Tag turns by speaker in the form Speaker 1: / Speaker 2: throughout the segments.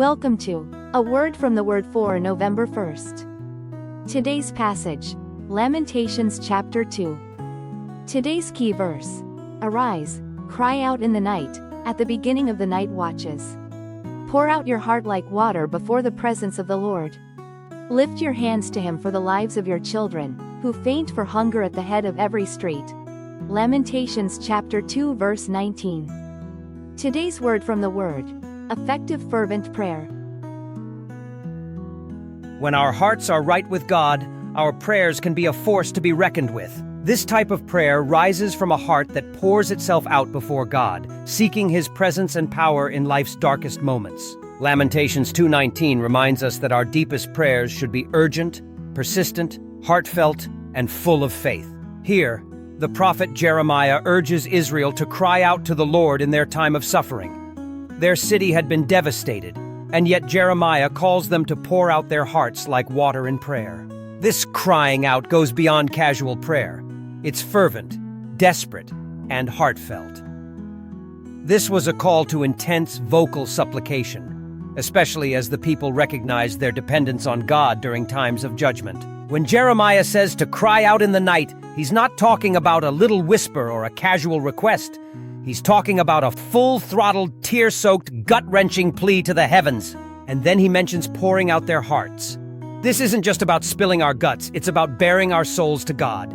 Speaker 1: Welcome to A Word from the Word for November 1st. Today's passage, Lamentations chapter 2. Today's key verse. Arise, cry out in the night, at the beginning of the night watches. Pour out your heart like water before the presence of the Lord. Lift your hands to him for the lives of your children, who faint for hunger at the head of every street. Lamentations chapter 2 verse 19. Today's word from the Word. Effective fervent prayer.
Speaker 2: When our hearts are right with God, our prayers can be a force to be reckoned with. This type of prayer rises from a heart that pours itself out before God, seeking His presence and power in life's darkest moments. Lamentations 2:19 reminds us that our deepest prayers should be urgent, persistent, heartfelt, and full of faith. Here, the prophet Jeremiah urges Israel to cry out to the Lord in their time of suffering. Their city had been devastated, and yet Jeremiah calls them to pour out their hearts like water in prayer. This crying out goes beyond casual prayer. It's fervent, desperate, and heartfelt. This was a call to intense vocal supplication, especially as the people recognized their dependence on God during times of judgment. When Jeremiah says to cry out in the night, he's not talking about a little whisper or a casual request. He's talking about a full-throttled, tear-soaked, gut-wrenching plea to the heavens. And then he mentions pouring out their hearts. This isn't just about spilling our guts, it's about bearing our souls to God.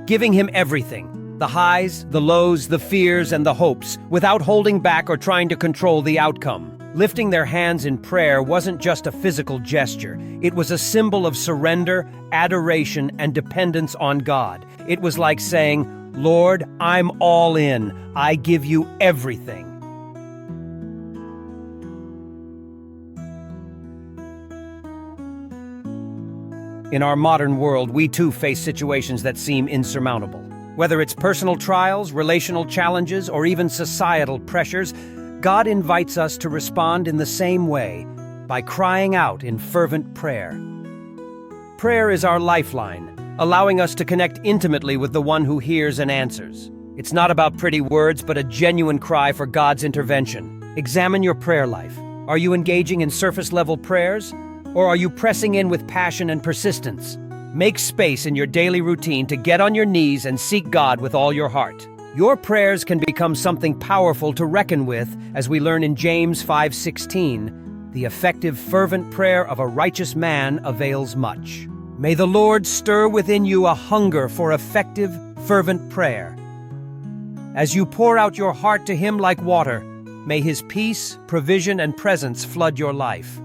Speaker 2: Giving Him everything, the highs, the lows, the fears, and the hopes, without holding back or trying to control the outcome. Lifting their hands in prayer wasn't just a physical gesture. It was a symbol of surrender, adoration, and dependence on God. It was like saying, Lord, I'm all in. I give you everything. In our modern world, we too face situations that seem insurmountable. Whether it's personal trials, relational challenges, or even societal pressures, God invites us to respond in the same way, by crying out in fervent prayer. Prayer is our lifeline, allowing us to connect intimately with the one who hears and answers. It's not about pretty words, but a genuine cry for God's intervention. Examine your prayer life. Are you engaging in surface-level prayers? Or are you pressing in with passion and persistence? Make space in your daily routine to get on your knees and seek God with all your heart. Your prayers can become something powerful to reckon with, as we learn in James 5:16, the effective fervent prayer of a righteous man avails much. May the Lord stir within you a hunger for effective, fervent prayer. As you pour out your heart to Him like water, may His peace, provision, and presence flood your life.